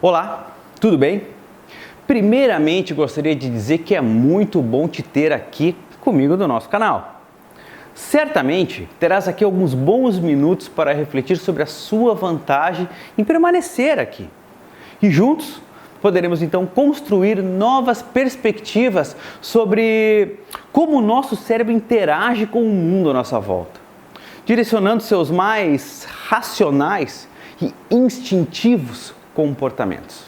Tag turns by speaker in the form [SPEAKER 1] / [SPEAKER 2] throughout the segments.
[SPEAKER 1] Olá, tudo bem? Primeiramente, gostaria de dizer que é muito bom te ter aqui comigo no nosso canal. Certamente, terás aqui alguns bons minutos para refletir sobre a sua vantagem em permanecer aqui. E juntos, poderemos então construir novas perspectivas sobre como o nosso cérebro interage com o mundo à nossa volta, direcionando seus mais racionais e instintivos comportamentos.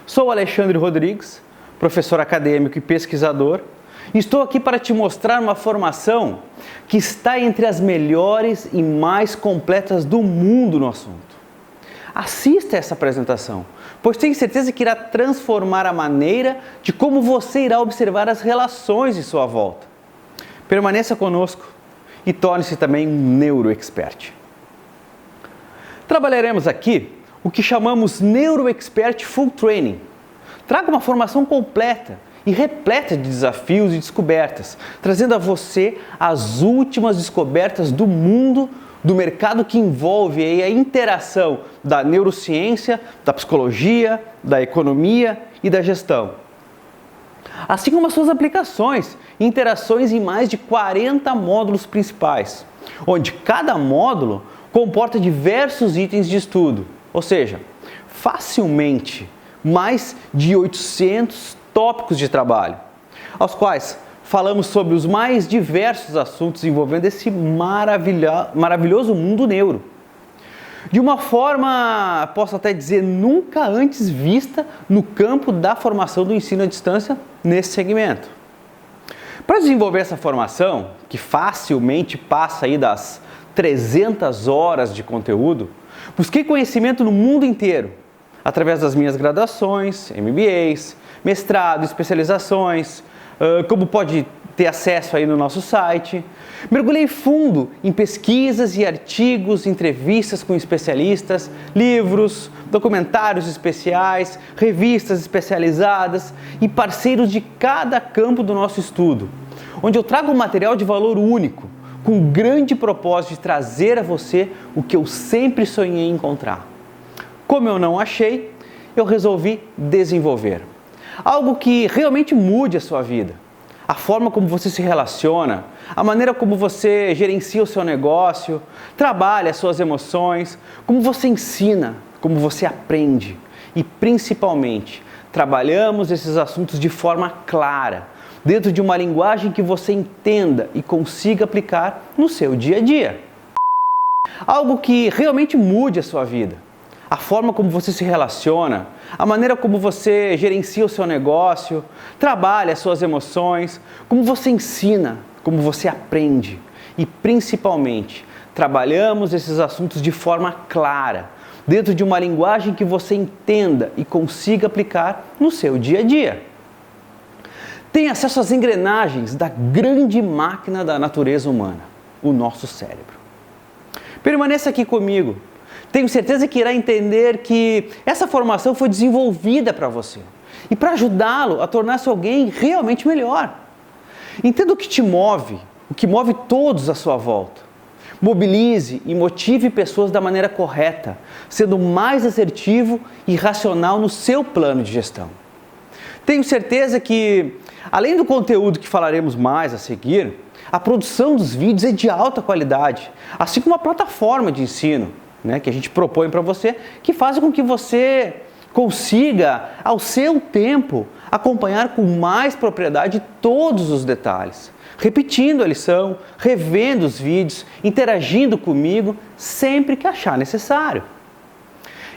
[SPEAKER 1] Sou Alexandre Rodrigues, professor acadêmico e pesquisador, e estou aqui para te mostrar uma formação que está entre as melhores e mais completas do mundo no assunto. Assista essa apresentação, pois tenho certeza que irá transformar a maneira de como você irá observar as relações em sua volta. Permaneça conosco e torne-se também um neuroexpert. Trabalharemos aqui o que chamamos NeuroExpert Full Training. Traga uma formação completa e repleta de desafios e descobertas, trazendo a você as últimas descobertas do mundo, do mercado que envolve a interação da neurociência, da psicologia, da economia e da gestão. Assim como as suas aplicações e interações em mais de 40 módulos principais, onde cada módulo comporta diversos itens de estudo, ou seja, facilmente mais de 800 tópicos de trabalho, aos quais falamos sobre os mais diversos assuntos envolvendo esse maravilhoso mundo neuro. De uma forma, posso até dizer, nunca antes vista no campo da formação do ensino à distância nesse segmento. Para desenvolver essa formação, que facilmente passa aí das 300 horas de conteúdo, busquei conhecimento no mundo inteiro, através das minhas graduações, MBAs, mestrado, especializações, como pode ter acesso aí no nosso site. Mergulhei fundo em pesquisas e artigos, entrevistas com especialistas, livros, documentários especiais, revistas especializadas e parceiros de cada campo do nosso estudo, onde eu trago um material de valor único, com o grande propósito de trazer a você o que eu sempre sonhei encontrar. Como eu não achei, eu resolvi desenvolver algo que realmente mude a sua vida. A forma como você se relaciona, a maneira como você gerencia o seu negócio, trabalha as suas emoções, como você ensina, como você aprende e, principalmente, trabalhamos esses assuntos de forma clara, dentro de uma linguagem que você entenda e consiga aplicar no seu dia a dia. Algo que realmente mude a sua vida. A forma como você se relaciona, a maneira como você gerencia o seu negócio, trabalha as suas emoções, como você ensina, como você aprende e, principalmente, trabalhamos esses assuntos de forma clara, dentro de uma linguagem que você entenda e consiga aplicar no seu dia a dia. Tem acesso às engrenagens da grande máquina da natureza humana, o nosso cérebro. Permaneça aqui comigo. Tenho certeza que irá entender que essa formação foi desenvolvida para você e para ajudá-lo a tornar-se alguém realmente melhor. Entenda o que te move, o que move todos à sua volta. Mobilize e motive pessoas da maneira correta, sendo mais assertivo e racional no seu plano de gestão. Tenho certeza que, além do conteúdo que falaremos mais a seguir, a produção dos vídeos é de alta qualidade, assim como a plataforma de ensino, que a gente propõe para você, que faz com que você consiga, ao seu tempo, acompanhar com mais propriedade todos os detalhes, repetindo a lição, revendo os vídeos, interagindo comigo sempre que achar necessário.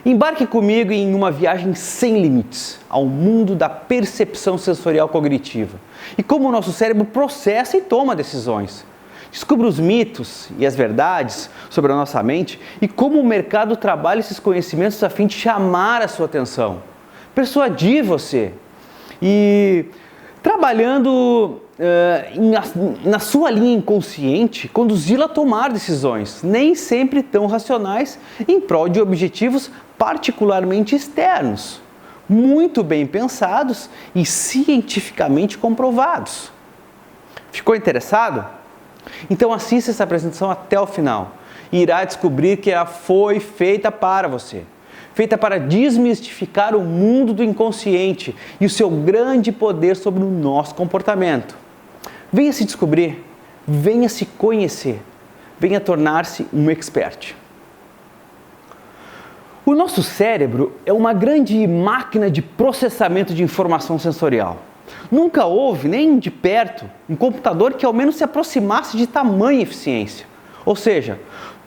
[SPEAKER 1] Embarque comigo em uma viagem sem limites ao mundo da percepção sensorial cognitiva e como o nosso cérebro processa e toma decisões. Descubra os mitos e as verdades sobre a nossa mente e como o mercado trabalha esses conhecimentos a fim de chamar a sua atenção, persuadir você e, trabalhando na sua linha inconsciente, conduzi-la a tomar decisões, nem sempre tão racionais, em prol de objetivos particularmente externos, muito bem pensados e cientificamente comprovados. Ficou interessado? Então assista essa apresentação até o final e irá descobrir que ela foi feita para você. feita para desmistificar o mundo do inconsciente e o seu grande poder sobre o nosso comportamento. Venha se descobrir, venha se conhecer, venha tornar-se um expert. O nosso cérebro é uma grande máquina de processamento de informação sensorial. Nunca houve, nem de perto, um computador que ao menos se aproximasse de tamanha eficiência. Ou seja,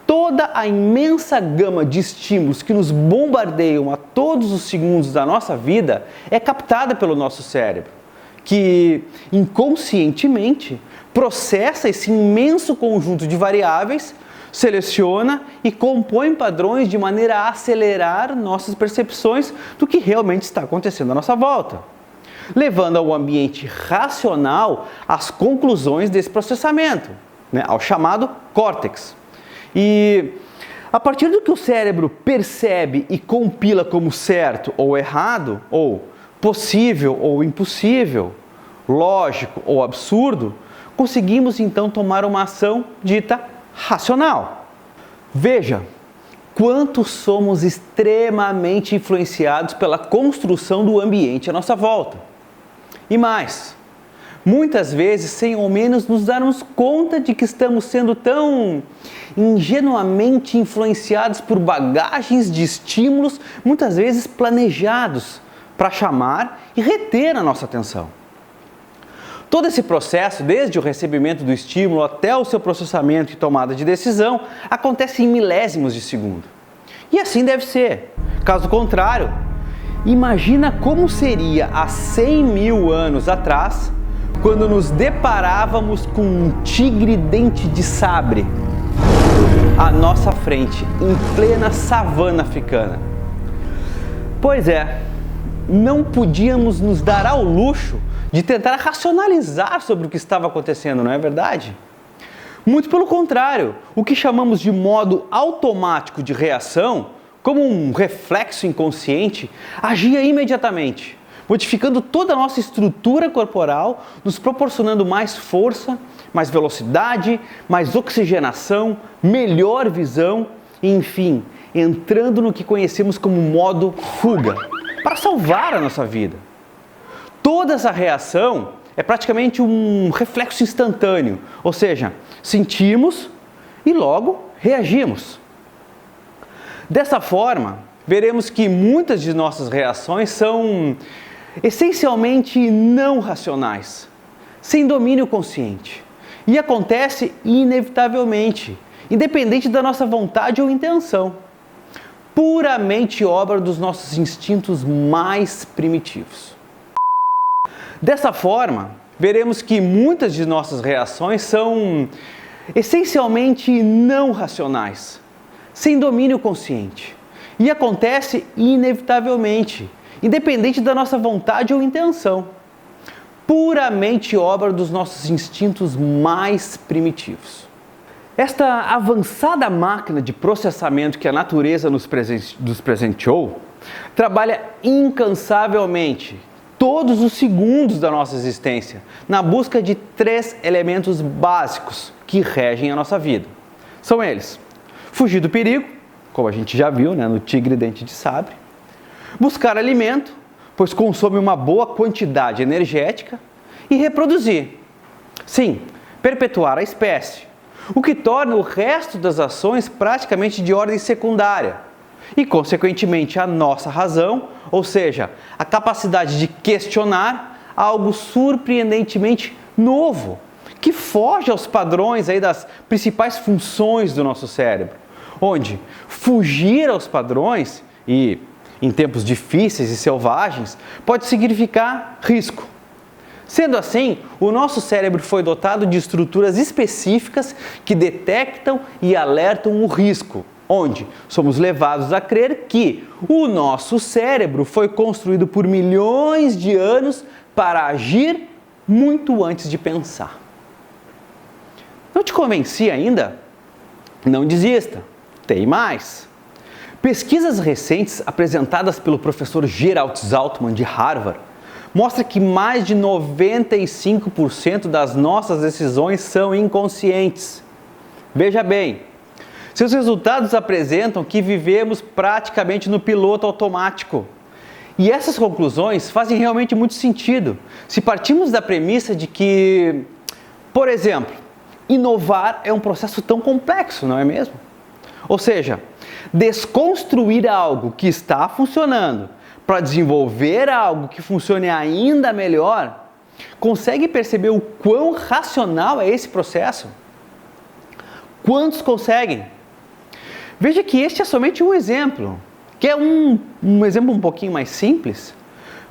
[SPEAKER 1] toda a imensa gama de estímulos que nos bombardeiam a todos os segundos da nossa vida é captada pelo nosso cérebro, que inconscientemente processa esse imenso conjunto de variáveis, seleciona e compõe padrões de maneira a acelerar nossas percepções do que realmente está acontecendo à nossa volta, levando ao ambiente racional às conclusões desse processamento, ao chamado córtex. E a partir do que o cérebro percebe e compila como certo ou errado, ou possível ou impossível, lógico ou absurdo, conseguimos então tomar uma ação dita racional. Veja quanto somos extremamente influenciados pela construção do ambiente à nossa volta. E mais, muitas vezes sem ao menos nos darmos conta de que estamos sendo tão ingenuamente influenciados por bagagens de estímulos, muitas vezes planejados para chamar e reter a nossa atenção. Todo esse processo, desde o recebimento do estímulo até o seu processamento e tomada de decisão, acontece em milésimos de segundo. E assim deve ser. Caso contrário, imagina como seria há 100 mil anos atrás, quando nos deparávamos com um tigre dente de sabre à nossa frente, em plena savana africana. Pois é, não podíamos nos dar ao luxo de tentar racionalizar sobre o que estava acontecendo, não é verdade? Muito pelo contrário, o que chamamos de modo automático de reação, como um reflexo inconsciente, agia imediatamente, modificando toda a nossa estrutura corporal, nos proporcionando mais força, mais velocidade, mais oxigenação, melhor visão e, enfim, entrando no que conhecemos como modo fuga, para salvar a nossa vida. Toda essa reação é praticamente um reflexo instantâneo, ou seja, sentimos e logo reagimos. Dessa forma, veremos que muitas de nossas reações são essencialmente não racionais, sem domínio consciente, e acontece inevitavelmente, independente da nossa vontade ou intenção, puramente obra dos nossos instintos mais primitivos. Dessa forma, veremos que muitas de nossas reações são essencialmente não racionais, sem domínio consciente, e acontece inevitavelmente, independente da nossa vontade ou intenção, puramente obra dos nossos instintos mais primitivos. Esta avançada máquina de processamento que a natureza nos presenteou trabalha incansavelmente todos os segundos da nossa existência, na busca de 3 elementos básicos que regem a nossa vida. São eles: fugir do perigo, como a gente já viu, no tigre dente de sabre; buscar alimento, pois consome uma boa quantidade energética; e reproduzir. Sim, perpetuar a espécie, o que torna o resto das ações praticamente de ordem secundária, e, consequentemente, a nossa razão, ou seja, a capacidade de questionar algo surpreendentemente novo, que foge aos padrões das principais funções do nosso cérebro, onde fugir aos padrões, e em tempos difíceis e selvagens, pode significar risco. Sendo assim, o nosso cérebro foi dotado de estruturas específicas que detectam e alertam o risco, onde somos levados a crer que o nosso cérebro foi construído por milhões de anos para agir muito antes de pensar. Não te convenci ainda? Não desista, tem mais! Pesquisas recentes apresentadas pelo professor Gerald Saltman de Harvard mostram que mais de 95% das nossas decisões são inconscientes. Veja bem, Seus resultados apresentam que vivemos praticamente no piloto automático. E essas conclusões fazem realmente muito sentido se partimos da premissa de que, por exemplo, inovar é um processo tão complexo, não é mesmo? Ou seja, desconstruir algo que está funcionando para desenvolver algo que funcione ainda melhor. Consegue perceber o quão racional é esse processo? Quantos conseguem? Veja que este é somente um exemplo, que é um exemplo um pouquinho mais simples.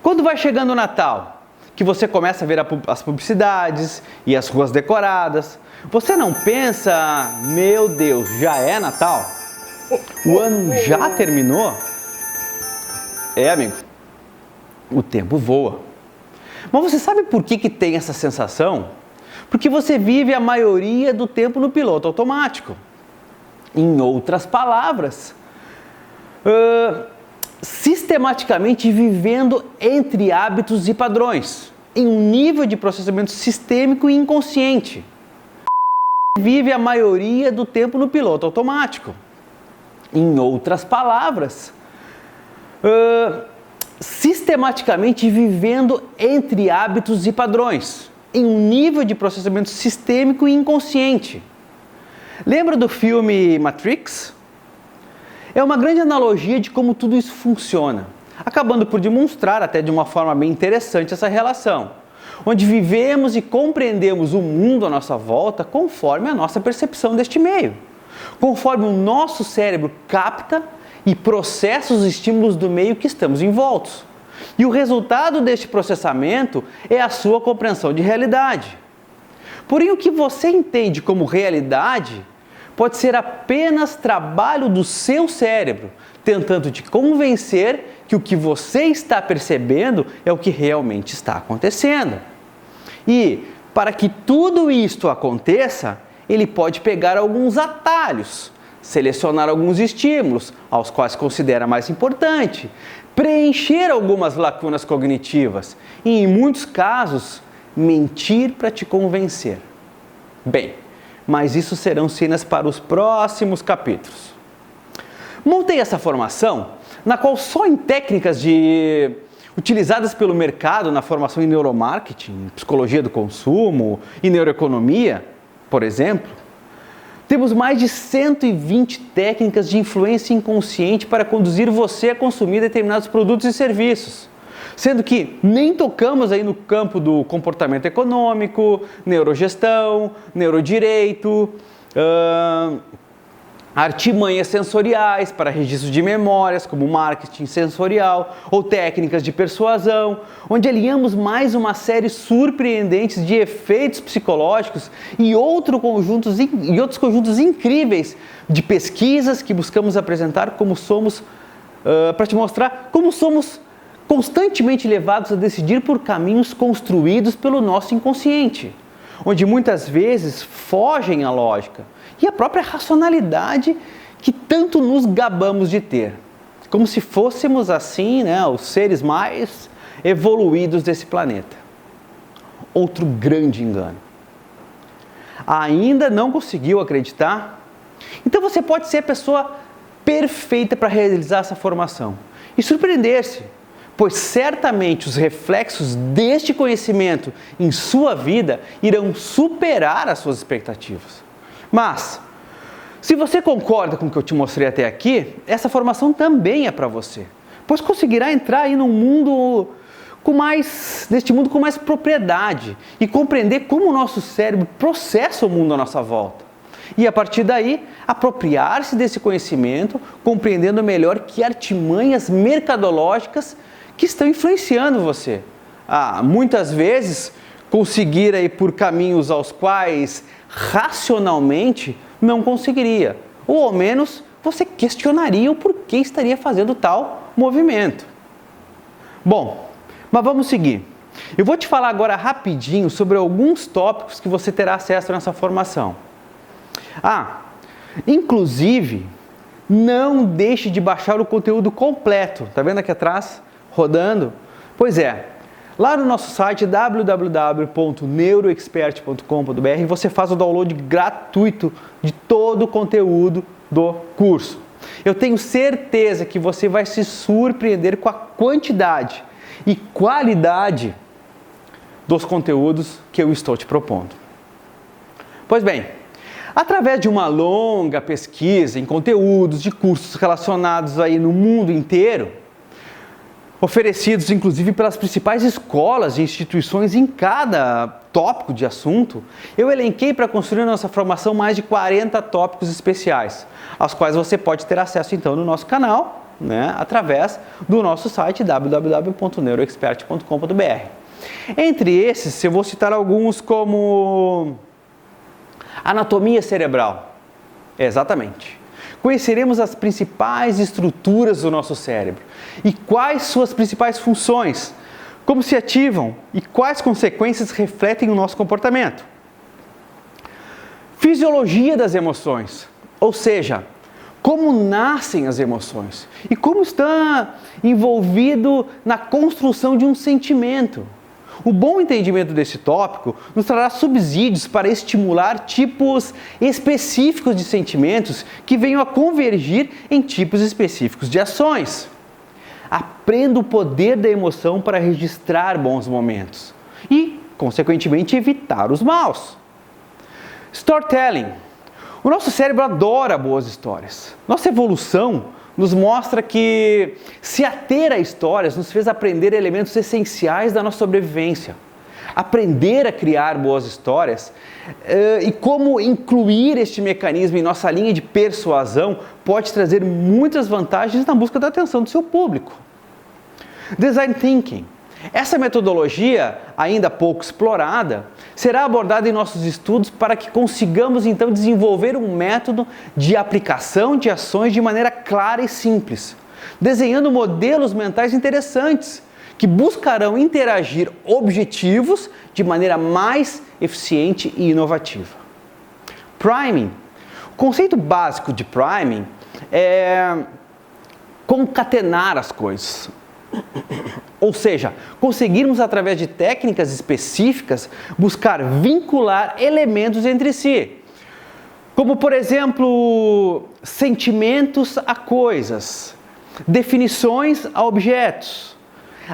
[SPEAKER 1] Quando vai chegando o Natal, que você começa a ver as publicidades e as ruas decoradas, você não pensa, meu Deus, já é Natal? O ano já terminou? É, amigo, o tempo voa. Mas você sabe por que tem essa sensação? Porque você vive a maioria do tempo no piloto automático. Em outras palavras, sistematicamente vivendo entre hábitos e padrões, em um nível de processamento sistêmico e inconsciente. Vive a maioria do tempo no piloto automático. Em outras palavras, sistematicamente vivendo entre hábitos e padrões, em um nível de processamento sistêmico e inconsciente. Lembra do filme Matrix? É uma grande analogia de como tudo isso funciona, acabando por demonstrar até de uma forma bem interessante essa relação, onde vivemos e compreendemos o mundo à nossa volta conforme a nossa percepção deste meio, conforme o nosso cérebro capta e processa os estímulos do meio que estamos envoltos. E o resultado deste processamento é a sua compreensão de realidade. Porém, o que você entende como realidade pode ser apenas trabalho do seu cérebro, tentando te convencer que o que você está percebendo é o que realmente está acontecendo. E, para que tudo isto aconteça, ele pode pegar alguns atalhos, selecionar alguns estímulos, aos quais considera mais importante, preencher algumas lacunas cognitivas e, em muitos casos, mentir para te convencer. Bem, mas isso serão cenas para os próximos capítulos. Montei essa formação, na qual só em técnicas utilizadas pelo mercado na formação em neuromarketing, psicologia do consumo e neuroeconomia, por exemplo, temos mais de 120 técnicas de influência inconsciente para conduzir você a consumir determinados produtos e serviços. Sendo que nem tocamos aí no campo do comportamento econômico, neurogestão, neurodireito, artimanhas sensoriais para registro de memórias, como marketing sensorial, ou técnicas de persuasão, onde alinhamos mais uma série surpreendente de efeitos psicológicos e outros conjuntos incríveis de pesquisas que buscamos apresentar como somos, para te mostrar como somos constantemente levados a decidir por caminhos construídos pelo nosso inconsciente, onde muitas vezes fogem à lógica e à própria racionalidade que tanto nos gabamos de ter, como se fôssemos assim, os seres mais evoluídos desse planeta. Outro grande engano. Ainda não conseguiu acreditar? Então você pode ser a pessoa perfeita para realizar essa formação e surpreender-se, pois certamente os reflexos deste conhecimento em sua vida irão superar as suas expectativas. Mas, se você concorda com o que eu te mostrei até aqui, essa formação também é para você, pois conseguirá entrar aí neste mundo com mais propriedade e compreender como o nosso cérebro processa o mundo à nossa volta. E a partir daí, apropriar-se desse conhecimento, compreendendo melhor que artimanhas mercadológicas que estão influenciando você. Muitas vezes, conseguir aí por caminhos aos quais racionalmente não conseguiria. Ou ao menos você questionaria o porquê estaria fazendo tal movimento. Bom, mas vamos seguir. Eu vou te falar agora rapidinho sobre alguns tópicos que você terá acesso nessa formação. Inclusive, não deixe de baixar o conteúdo completo. Tá vendo aqui atrás? Rodando? Pois é, lá no nosso site www.neuroexpert.com.br você faz o download gratuito de todo o conteúdo do curso. Eu tenho certeza que você vai se surpreender com a quantidade e qualidade dos conteúdos que eu estou te propondo. Pois bem, através de uma longa pesquisa em conteúdos de cursos relacionados aí no mundo inteiro, oferecidos inclusive pelas principais escolas e instituições em cada tópico de assunto, eu elenquei para construir a nossa formação mais de 40 tópicos especiais, aos quais você pode ter acesso então no nosso canal, através do nosso site www.neuroexpert.com.br. Entre esses, eu vou citar alguns como anatomia cerebral. Exatamente. Conheceremos as principais estruturas do nosso cérebro e quais suas principais funções, como se ativam e quais consequências refletem o nosso comportamento. Fisiologia das emoções, ou seja, como nascem as emoções e como está envolvido na construção de um sentimento. O bom entendimento desse tópico nos trará subsídios para estimular tipos específicos de sentimentos que venham a convergir em tipos específicos de ações. Aprenda o poder da emoção para registrar bons momentos e, consequentemente, evitar os maus. Storytelling. O nosso cérebro adora boas histórias. Nossa evolução nos mostra que se ater a histórias nos fez aprender elementos essenciais da nossa sobrevivência. Aprender a criar boas histórias e como incluir este mecanismo em nossa linha de persuasão pode trazer muitas vantagens na busca da atenção do seu público. Design Thinking. Essa metodologia, ainda pouco explorada, será abordada em nossos estudos para que consigamos então desenvolver um método de aplicação de ações de maneira clara e simples, desenhando modelos mentais interessantes que buscarão interagir objetivos de maneira mais eficiente e inovativa. Priming. O conceito básico de priming é concatenar as coisas. Ou seja, conseguirmos através de técnicas específicas buscar vincular elementos entre si, como por exemplo, sentimentos a coisas, definições a objetos,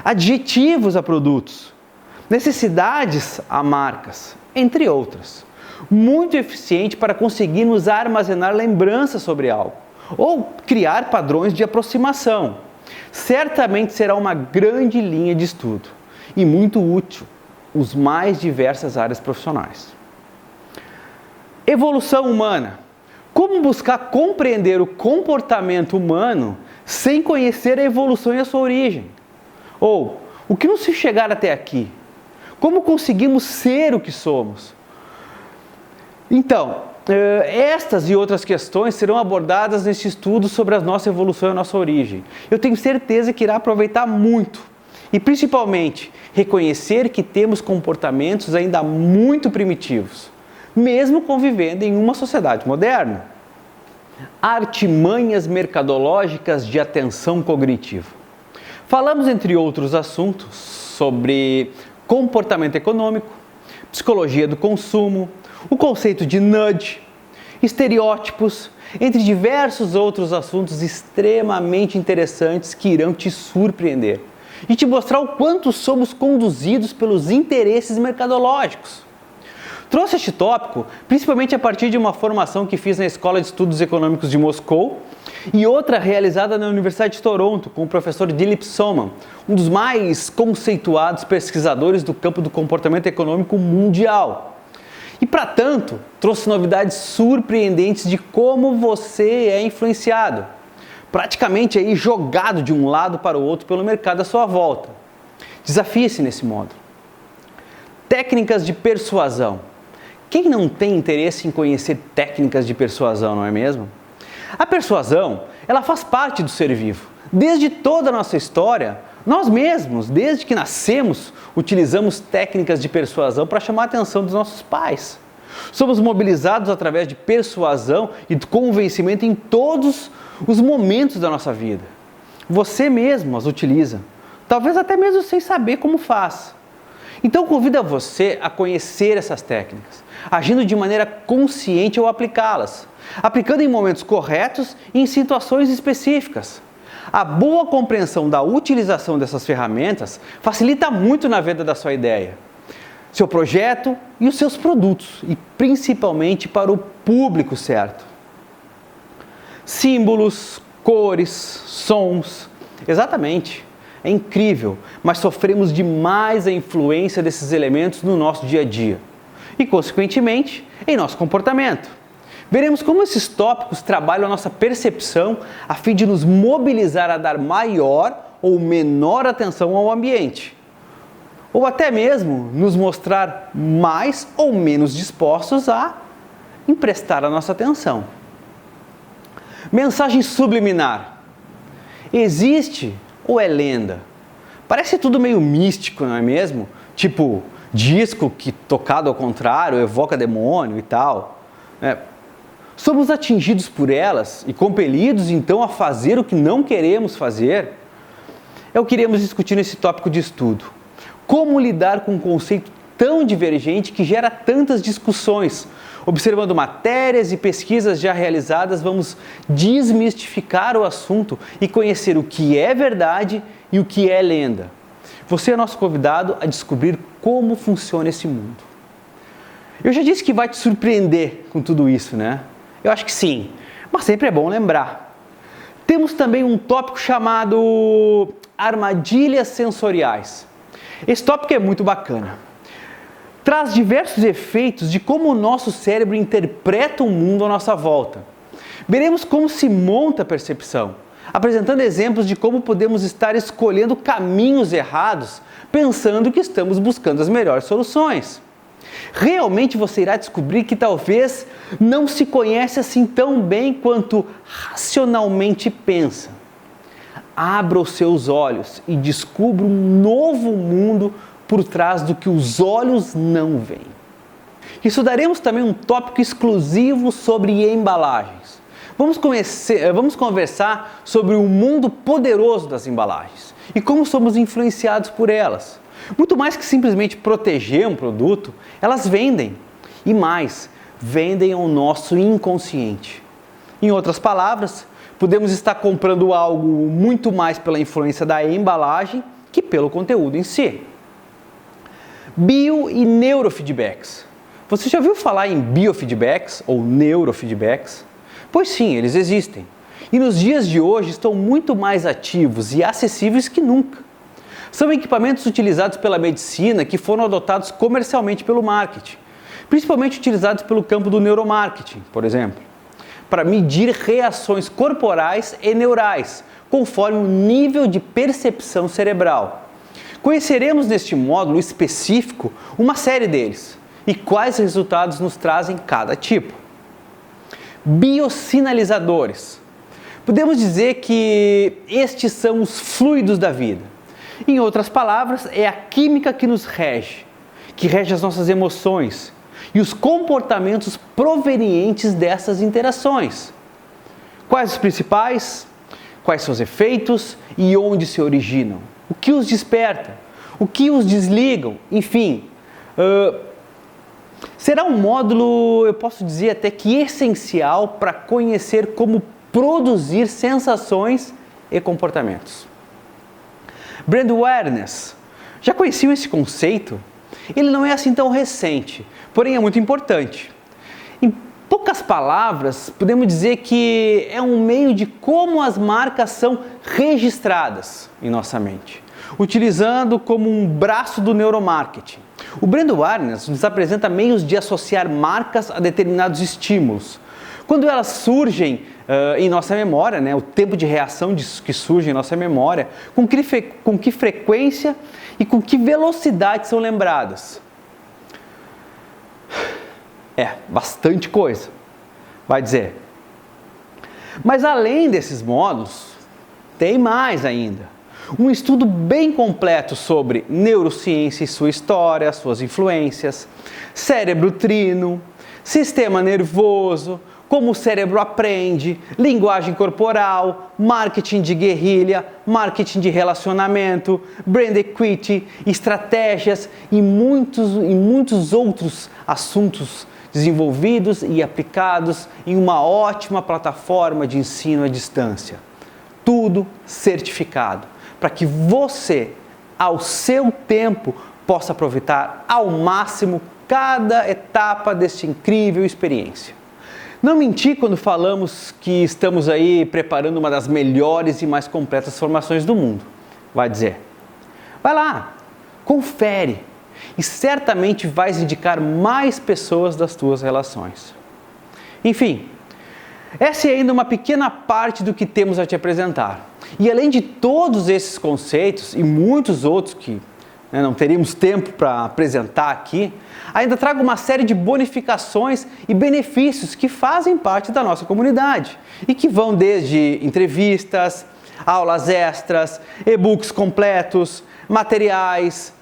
[SPEAKER 1] adjetivos a produtos, necessidades a marcas, entre outras. Muito eficiente para conseguirmos armazenar lembranças sobre algo ou criar padrões de aproximação. Certamente será uma grande linha de estudo e muito útil nas mais diversas áreas profissionais. Evolução humana. Como buscar compreender o comportamento humano sem conhecer a evolução e a sua origem? Ou, o que nos fez chegar até aqui? Como conseguimos ser o que somos? Então, estas e outras questões serão abordadas nesse estudo sobre a nossa evolução e a nossa origem. Eu tenho certeza que irá aproveitar muito e, principalmente, reconhecer que temos comportamentos ainda muito primitivos, mesmo convivendo em uma sociedade moderna. Artimanhas mercadológicas de atenção cognitiva. Falamos, entre outros assuntos, sobre comportamento econômico, psicologia do consumo, o conceito de nudge, estereótipos, entre diversos outros assuntos extremamente interessantes que irão te surpreender e te mostrar o quanto somos conduzidos pelos interesses mercadológicos. Trouxe este tópico principalmente a partir de uma formação que fiz na Escola de Estudos Econômicos de Moscou e outra realizada na Universidade de Toronto com o professor Dilip Soman, um dos mais conceituados pesquisadores do campo do comportamento econômico mundial. E, para tanto, trouxe novidades surpreendentes de como você é influenciado, praticamente aí jogado de um lado para o outro pelo mercado à sua volta. Desafie-se nesse modo. Técnicas de persuasão. Quem não tem interesse em conhecer técnicas de persuasão, não é mesmo? A persuasão, ela faz parte do ser vivo. Desde toda a nossa história, nós mesmos, desde que nascemos, utilizamos técnicas de persuasão para chamar a atenção dos nossos pais. Somos mobilizados através de persuasão e de convencimento em todos os momentos da nossa vida. Você mesmo as utiliza, talvez até mesmo sem saber como faz. Então convido você a conhecer essas técnicas, agindo de maneira consciente ao aplicá-las, aplicando em momentos corretos e em situações específicas. A boa compreensão da utilização dessas ferramentas facilita muito na venda da sua ideia, seu projeto e os seus produtos, e principalmente para o público certo. Símbolos, cores, sons, exatamente. É incrível, mas sofremos demais a influência desses elementos no nosso dia a dia e, consequentemente, em nosso comportamento. Veremos como esses tópicos trabalham a nossa percepção a fim de nos mobilizar a dar maior ou menor atenção ao ambiente, ou até mesmo nos mostrar mais ou menos dispostos a emprestar a nossa atenção. Mensagem subliminar. Existe ou é lenda? Parece tudo meio místico, não é mesmo? Tipo, disco que tocado ao contrário evoca demônio e tal. Somos atingidos por elas e compelidos então a fazer o que não queremos fazer? É o que iremos discutir nesse tópico de estudo. Como lidar com um conceito tão divergente que gera tantas discussões? Observando matérias e pesquisas já realizadas, vamos desmistificar o assunto e conhecer o que é verdade e o que é lenda. Você é nosso convidado a descobrir como funciona esse mundo. Eu já disse que vai te surpreender com tudo isso, né? Eu acho que sim, mas sempre é bom lembrar. Temos também um tópico chamado armadilhas sensoriais. Esse tópico é muito bacana. Traz diversos efeitos de como o nosso cérebro interpreta o mundo à nossa volta. Veremos como se monta a percepção, apresentando exemplos de como podemos estar escolhendo caminhos errados, pensando que estamos buscando as melhores soluções. Realmente você irá descobrir que talvez não se conhece assim tão bem quanto racionalmente pensa. Abra os seus olhos e descubra um novo mundo por trás do que os olhos não veem. Estudaremos também um tópico exclusivo sobre embalagens. Vamos conversar sobre o mundo poderoso das embalagens e como somos influenciados por elas. Muito mais que simplesmente proteger um produto, elas vendem. E mais, vendem ao nosso inconsciente. Em outras palavras, podemos estar comprando algo muito mais pela influência da embalagem que pelo conteúdo em si. Bio e neurofeedbacks. Você já ouviu falar em biofeedbacks ou neurofeedbacks? Pois sim, eles existem. E nos dias de hoje estão muito mais ativos e acessíveis que nunca. São equipamentos utilizados pela medicina que foram adotados comercialmente pelo marketing, principalmente utilizados pelo campo do neuromarketing, por exemplo, para medir reações corporais e neurais, conforme o nível de percepção cerebral. Conheceremos neste módulo específico uma série deles e quais resultados nos trazem cada tipo. Biosinalizadores. Podemos dizer que estes são os fluidos da vida. Em outras palavras, é a química que nos rege, que rege as nossas emoções e os comportamentos provenientes dessas interações. Quais os principais? Quais seus efeitos e onde se originam? O que os desperta? O que os desligam? Enfim, será um módulo, eu posso dizer até que essencial para conhecer como produzir sensações e comportamentos. Brand Awareness. Já conheciam esse conceito? Ele não é assim tão recente, porém é muito importante. Em poucas palavras, podemos dizer que é um meio de como as marcas são registradas em nossa mente, utilizando como um braço do neuromarketing. O Brand Awareness nos apresenta meios de associar marcas a determinados estímulos. Quando elas surgem em nossa memória, o tempo de reação que surge em nossa memória, com que frequência e com que velocidade são lembradas. Bastante coisa, vai dizer. Mas além desses módulos, tem mais ainda. Um estudo bem completo sobre neurociência e sua história, suas influências, cérebro trino, sistema nervoso, como o cérebro aprende, linguagem corporal, marketing de guerrilha, marketing de relacionamento, brand equity, estratégias e muitos outros assuntos desenvolvidos e aplicados em uma ótima plataforma de ensino à distância. Tudo certificado, para que você, ao seu tempo, possa aproveitar ao máximo cada etapa desta incrível experiência. Não menti quando falamos que estamos aí preparando uma das melhores e mais completas formações do mundo. Vai dizer, vai lá, confere e certamente vais indicar mais pessoas das tuas relações. Enfim, essa é ainda uma pequena parte do que temos a te apresentar. E além de todos esses conceitos e muitos outros que não teríamos tempo para apresentar aqui, ainda trago uma série de bonificações e benefícios que fazem parte da nossa comunidade e que vão desde entrevistas, aulas extras, e-books completos, materiais,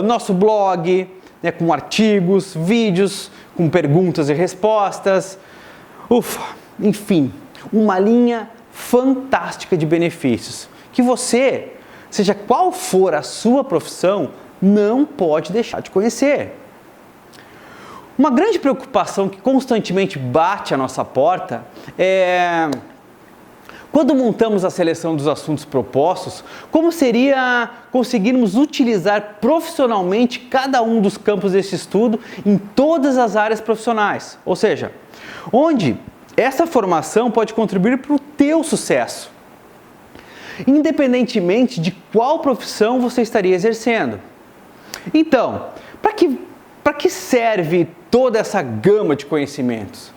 [SPEAKER 1] nosso blog, com artigos, vídeos, com perguntas e respostas, enfim, uma linha fantástica de benefícios que você, seja qual for a sua profissão, não pode deixar de conhecer. Uma grande preocupação que constantemente bate à nossa porta é quando montamos a seleção dos assuntos propostos, como seria conseguirmos utilizar profissionalmente cada um dos campos desse estudo em todas as áreas profissionais, ou seja, onde essa formação pode contribuir para o teu sucesso, independentemente de qual profissão você estaria exercendo. Então, para que serve toda essa gama de conhecimentos?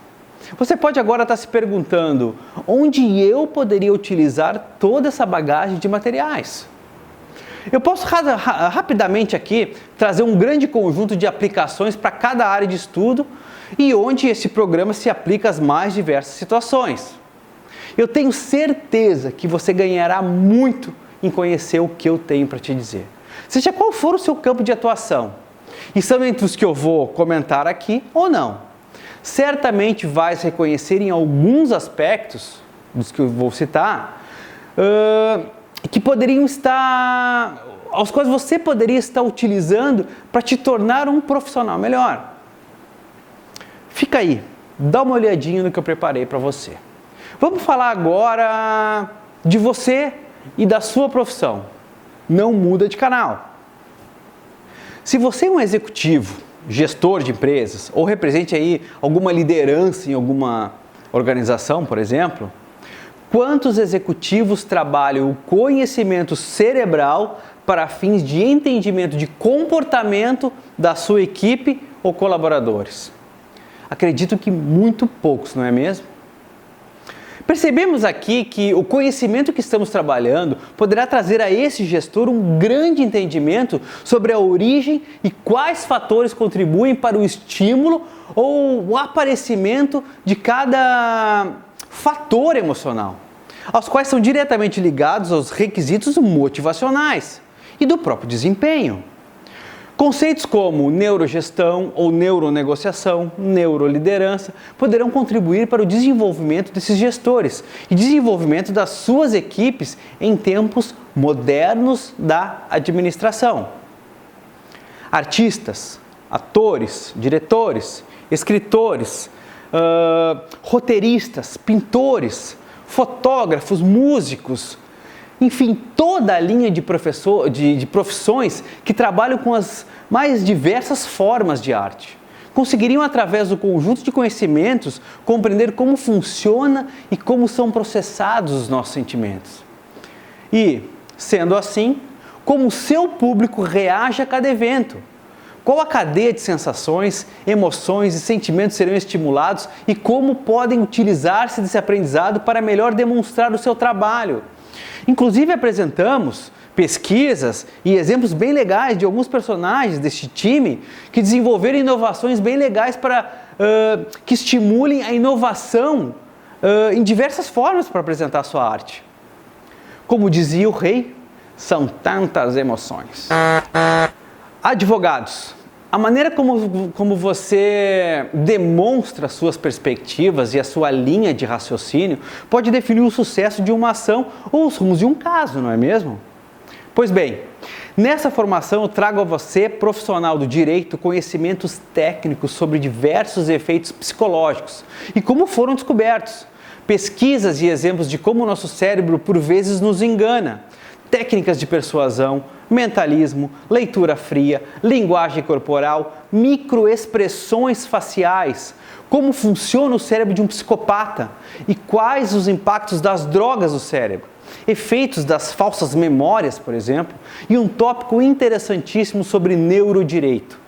[SPEAKER 1] Você pode agora estar se perguntando, onde eu poderia utilizar toda essa bagagem de materiais? Eu posso rapidamente aqui trazer um grande conjunto de aplicações para cada área de estudo e onde esse programa se aplica às mais diversas situações. Eu tenho certeza que você ganhará muito em conhecer o que eu tenho para te dizer. Seja qual for o seu campo de atuação, e são entre os que eu vou comentar aqui ou não. Certamente vais reconhecer em alguns aspectos, dos que eu vou citar, que poderiam estar, aos quais você poderia estar utilizando para te tornar um profissional melhor. Fica aí, dá uma olhadinha no que eu preparei para você. Vamos falar agora de você e da sua profissão. Não muda de canal. Se você é um executivo, gestor de empresas, ou represente aí alguma liderança em alguma organização, por exemplo, quantos executivos trabalham o conhecimento cerebral para fins de entendimento de comportamento da sua equipe ou colaboradores? Acredito que muito poucos, não é mesmo? Percebemos aqui que o conhecimento que estamos trabalhando poderá trazer a esse gestor um grande entendimento sobre a origem e quais fatores contribuem para o estímulo ou o aparecimento de cada fator emocional, aos quais são diretamente ligados aos requisitos motivacionais e do próprio desempenho. Conceitos como neurogestão ou neuronegociação, neuroliderança, poderão contribuir para o desenvolvimento desses gestores e desenvolvimento das suas equipes em tempos modernos da administração. Artistas, atores, diretores, escritores, roteiristas, pintores, fotógrafos, músicos, enfim, toda a linha de profissões que trabalham com as mais diversas formas de arte. Conseguiriam, através do conjunto de conhecimentos, compreender como funciona e como são processados os nossos sentimentos. E, sendo assim, como o seu público reage a cada evento. Qual a cadeia de sensações, emoções e sentimentos serão estimulados e como podem utilizar-se desse aprendizado para melhor demonstrar o seu trabalho. Inclusive apresentamos pesquisas e exemplos bem legais de alguns personagens deste time que desenvolveram inovações bem legais para que estimulem a inovação em diversas formas para apresentar a sua arte. Como dizia o rei, são tantas emoções. Advogados, A maneira como você demonstra suas perspectivas e a sua linha de raciocínio pode definir o sucesso de uma ação ou os rumos de um caso, não é mesmo? Pois bem, nessa formação eu trago a você, profissional do direito, conhecimentos técnicos sobre diversos efeitos psicológicos e como foram descobertos, pesquisas e exemplos de como o nosso cérebro por vezes nos engana, técnicas de persuasão, mentalismo, leitura fria, linguagem corporal, microexpressões faciais, como funciona o cérebro de um psicopata e quais os impactos das drogas no cérebro, efeitos das falsas memórias, por exemplo, e um tópico interessantíssimo sobre neurodireito,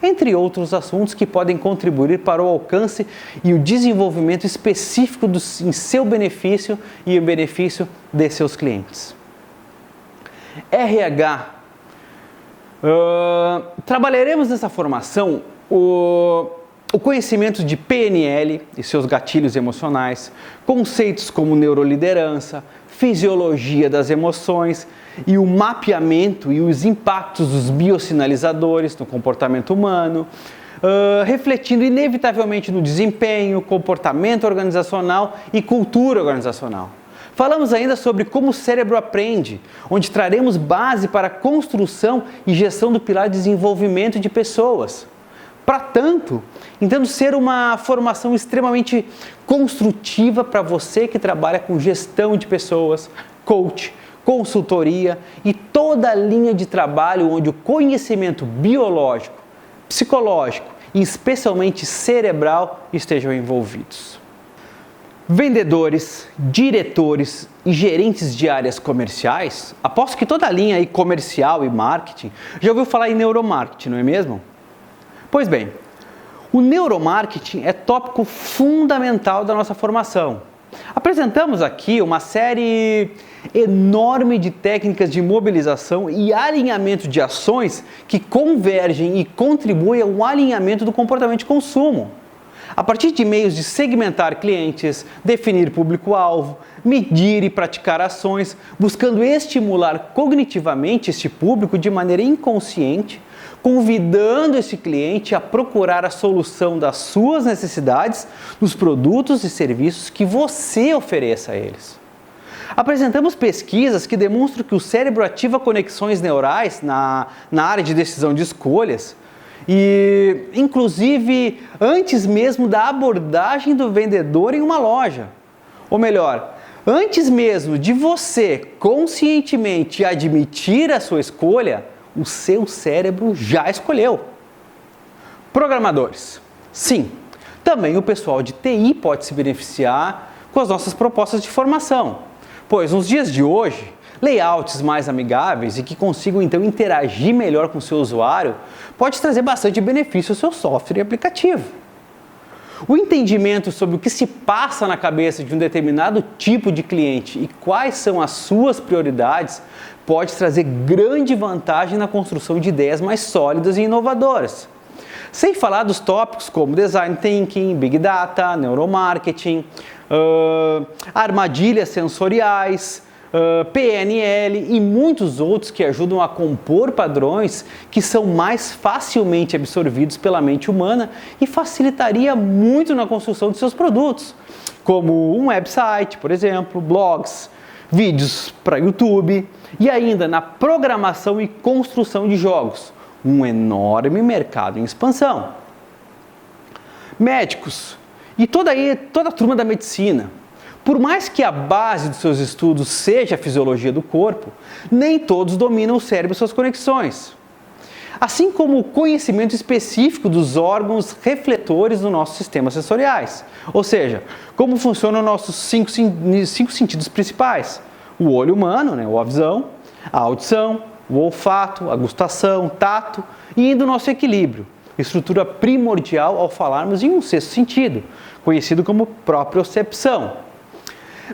[SPEAKER 1] entre outros assuntos que podem contribuir para o alcance e o desenvolvimento específico em seu benefício e em benefício de seus clientes. RH. Trabalharemos nessa formação o conhecimento de PNL e seus gatilhos emocionais, conceitos como neuroliderança, fisiologia das emoções e o mapeamento e os impactos dos biosinalizadores no comportamento humano, refletindo inevitavelmente no desempenho, comportamento organizacional e cultura organizacional. Falamos ainda sobre como o cérebro aprende, onde traremos base para a construção e gestão do pilar de desenvolvimento de pessoas. Para tanto, entendo ser uma formação extremamente construtiva para você que trabalha com gestão de pessoas, coach, consultoria e toda a linha de trabalho onde o conhecimento biológico, psicológico e especialmente cerebral estejam envolvidos. Vendedores, diretores e gerentes de áreas comerciais, aposto que toda a linha aí comercial e marketing já ouviu falar em neuromarketing, não é mesmo? Pois bem, o neuromarketing é tópico fundamental da nossa formação. Apresentamos aqui uma série enorme de técnicas de mobilização e alinhamento de ações que convergem e contribuem ao alinhamento do comportamento de consumo. A partir de meios de segmentar clientes, definir público-alvo, medir e praticar ações, buscando estimular cognitivamente este público de maneira inconsciente, convidando esse cliente a procurar a solução das suas necessidades nos produtos e serviços que você ofereça a eles. Apresentamos pesquisas que demonstram que o cérebro ativa conexões neurais na área de decisão de escolhas, e inclusive antes mesmo da abordagem do vendedor em uma loja. Ou melhor, antes mesmo de você conscientemente admitir a sua escolha, o seu cérebro já escolheu. Programadores. Sim, também o pessoal de TI pode se beneficiar com as nossas propostas de formação, pois nos dias de hoje, layouts mais amigáveis e que consigam então interagir melhor com o seu usuário pode trazer bastante benefício ao seu software e aplicativo. O entendimento sobre o que se passa na cabeça de um determinado tipo de cliente e quais são as suas prioridades pode trazer grande vantagem na construção de ideias mais sólidas e inovadoras. Sem falar dos tópicos como Design Thinking, Big Data, Neuromarketing, armadilhas sensoriais, PNL e muitos outros que ajudam a compor padrões que são mais facilmente absorvidos pela mente humana e facilitaria muito na construção de seus produtos, como um website, por exemplo, blogs, vídeos para YouTube e ainda na programação e construção de jogos, um enorme mercado em expansão. Médicos e toda a turma da medicina. Por mais que a base dos seus estudos seja a fisiologia do corpo, nem todos dominam o cérebro e suas conexões. Assim como o conhecimento específico dos órgãos refletores dos nossos sistemas sensoriais, ou seja, como funcionam os nossos cinco sentidos principais: o olho humano, a visão, a audição, o olfato, a gustação, tato e do nosso equilíbrio, estrutura primordial ao falarmos em um sexto sentido, conhecido como propriocepção.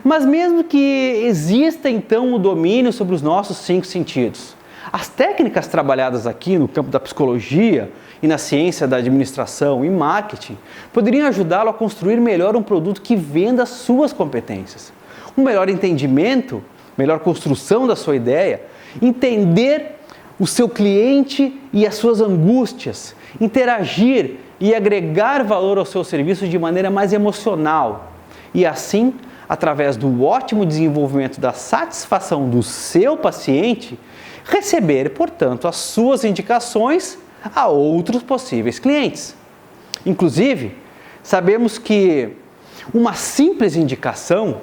[SPEAKER 1] Mas mesmo que exista então o domínio sobre os nossos 5 sentidos, as técnicas trabalhadas aqui no campo da psicologia e na ciência da administração e marketing poderiam ajudá-lo a construir melhor um produto que venda as suas competências. Um melhor entendimento, melhor construção da sua ideia, entender o seu cliente e as suas angústias interagir e agregar valor ao seu serviço de maneira mais emocional e assim, através do ótimo desenvolvimento da satisfação do seu paciente, receber, portanto, as suas indicações a outros possíveis clientes. Inclusive, sabemos que uma simples indicação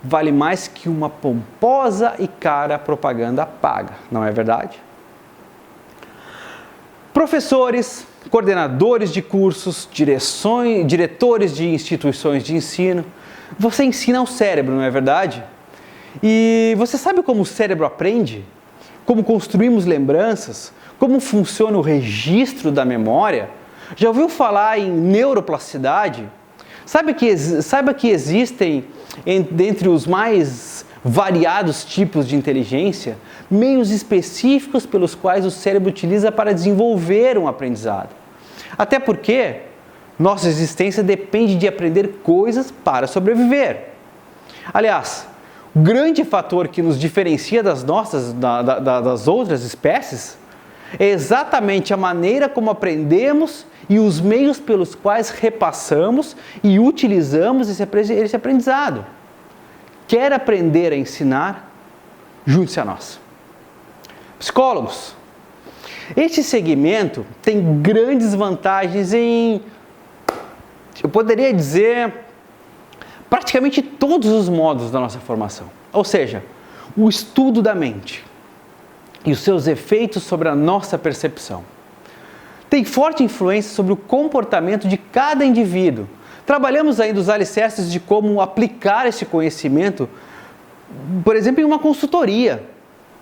[SPEAKER 1] vale mais que uma pomposa e cara propaganda paga, não é verdade? Professores, coordenadores de cursos, diretores de instituições de ensino, você ensina ao cérebro, não é verdade? E você sabe como o cérebro aprende? Como construímos lembranças? Como funciona o registro da memória? Já ouviu falar em neuroplasticidade? Saiba que existem, dentre os mais variados tipos de inteligência, meios específicos pelos quais o cérebro utiliza para desenvolver um aprendizado. Até porque nossa existência depende de aprender coisas para sobreviver. Aliás, o grande fator que nos diferencia das outras espécies é exatamente a maneira como aprendemos e os meios pelos quais repassamos e utilizamos esse aprendizado. Quer aprender a ensinar? Junte-se a nós. Psicólogos. Este segmento tem grandes vantagens em, eu poderia dizer, praticamente todos os modos da nossa formação. Ou seja, o estudo da mente e os seus efeitos sobre a nossa percepção. Tem forte influência sobre o comportamento de cada indivíduo. Trabalhamos ainda os alicerces de como aplicar esse conhecimento, por exemplo, em uma consultoria,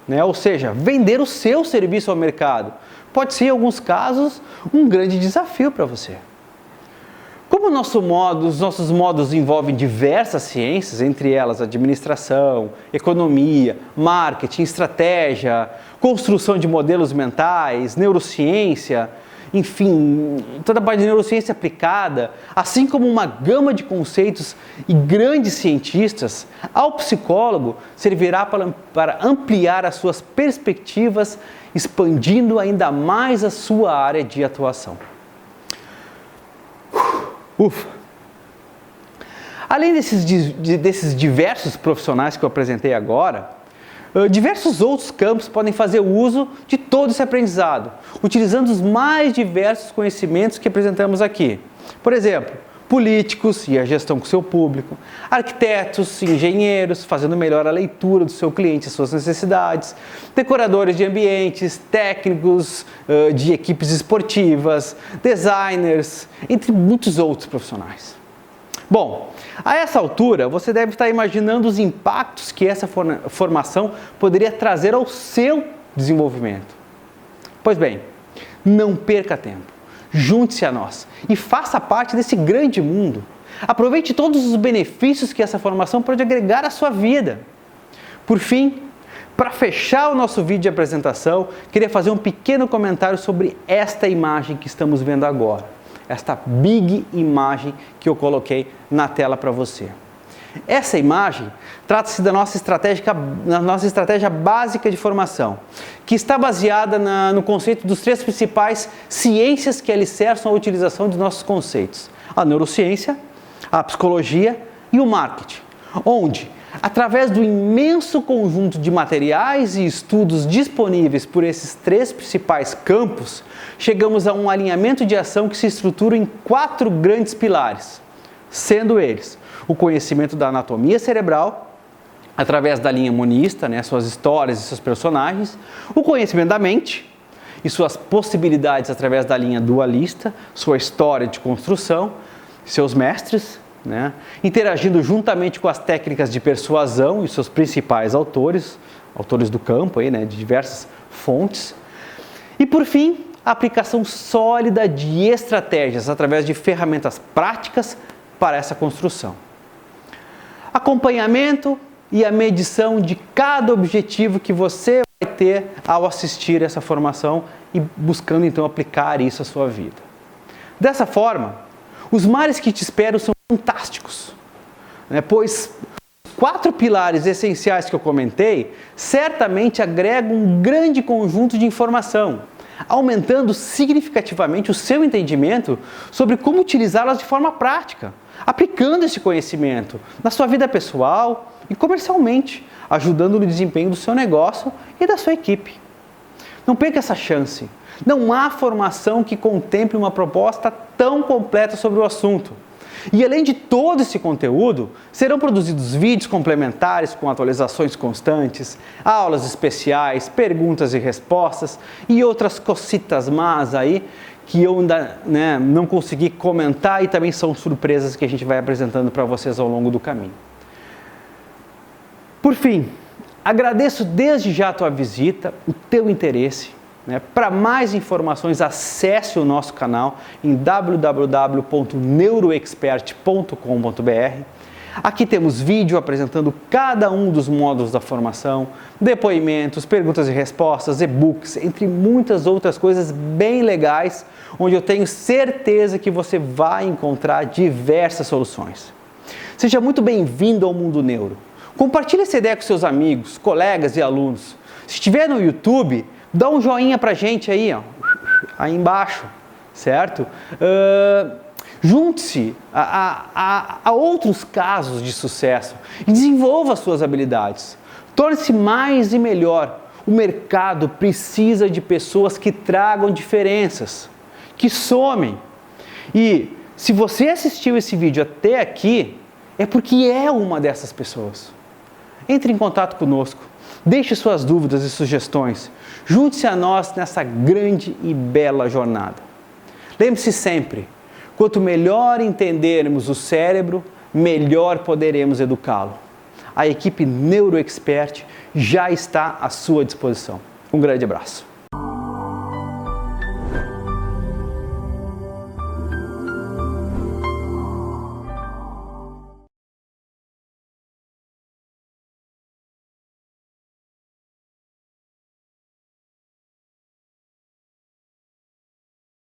[SPEAKER 1] né? Ou seja, vender o seu serviço ao mercado. Pode ser, em alguns casos, um grande desafio para você. Como os nossos modos envolvem diversas ciências, entre elas administração, economia, marketing, estratégia, construção de modelos mentais, neurociência, enfim, toda a parte de neurociência aplicada, assim como uma gama de conceitos e grandes cientistas, ao psicólogo servirá para ampliar as suas perspectivas, expandindo ainda mais a sua área de atuação. Ufa! Além desses diversos profissionais que eu apresentei agora, diversos outros campos podem fazer uso de todo esse aprendizado, utilizando os mais diversos conhecimentos que apresentamos aqui. Por exemplo, políticos e a gestão com o seu público, arquitetos, engenheiros, fazendo melhor a leitura do seu cliente e suas necessidades, decoradores de ambientes, técnicos de equipes esportivas, designers, entre muitos outros profissionais. Bom, a essa altura você deve estar imaginando os impactos que essa formação poderia trazer ao seu desenvolvimento. Pois bem, não perca tempo. Junte-se a nós e faça parte desse grande mundo. Aproveite todos os benefícios que essa formação pode agregar à sua vida. Por fim, para fechar o nosso vídeo de apresentação, queria fazer um pequeno comentário sobre esta imagem que estamos vendo agora. Esta big imagem que eu coloquei na tela para você. Essa imagem trata-se da nossa estratégia básica de formação, que está baseada no conceito dos 3 principais ciências que alicerçam a utilização de nossos conceitos: a neurociência, a psicologia e o marketing, onde, através do imenso conjunto de materiais e estudos disponíveis por esses 3 principais campos, chegamos a um alinhamento de ação que se estrutura em 4 grandes pilares, sendo eles o conhecimento da anatomia cerebral, através da linha monista, suas histórias e seus personagens, o conhecimento da mente e suas possibilidades através da linha dualista, sua história de construção, seus mestres, interagindo juntamente com as técnicas de persuasão e seus principais autores do campo, de diversas fontes. E por fim, a aplicação sólida de estratégias através de ferramentas práticas para essa construção. Acompanhamento e a medição de cada objetivo que você vai ter ao assistir essa formação e buscando então aplicar isso à sua vida. Dessa forma, os mares que te esperam são fantásticos, pois os 4 pilares essenciais que eu comentei certamente agregam um grande conjunto de informação, aumentando significativamente o seu entendimento sobre como utilizá-las de forma prática, aplicando esse conhecimento na sua vida pessoal e comercialmente, ajudando no desempenho do seu negócio e da sua equipe. Não perca essa chance. Não há formação que contemple uma proposta tão completa sobre o assunto. E além de todo esse conteúdo, serão produzidos vídeos complementares com atualizações constantes, aulas especiais, perguntas e respostas e outras cositas más aí que eu ainda não consegui comentar e também são surpresas que a gente vai apresentando para vocês ao longo do caminho. Por fim, agradeço desde já a tua visita, o teu interesse. Para mais informações, acesse o nosso canal em www.neuroexpert.com.br. Aqui temos vídeo apresentando cada um dos módulos da formação, depoimentos, perguntas e respostas, e-books, entre muitas outras coisas bem legais, onde eu tenho certeza que você vai encontrar diversas soluções. Seja muito bem-vindo ao Mundo Neuro. Compartilhe essa ideia com seus amigos, colegas e alunos. Se estiver no YouTube, dá um joinha pra gente aí, ó, aí embaixo, certo? Junte-se a outros casos de sucesso e desenvolva as suas habilidades. Torne-se mais e melhor. O mercado precisa de pessoas que tragam diferenças, que somem. E se você assistiu esse vídeo até aqui, é porque é uma dessas pessoas. Entre em contato conosco. Deixe suas dúvidas e sugestões. Junte-se a nós nessa grande e bela jornada. Lembre-se sempre, quanto melhor entendermos o cérebro, melhor poderemos educá-lo. A equipe NeuroExpert já está à sua disposição. Um grande abraço.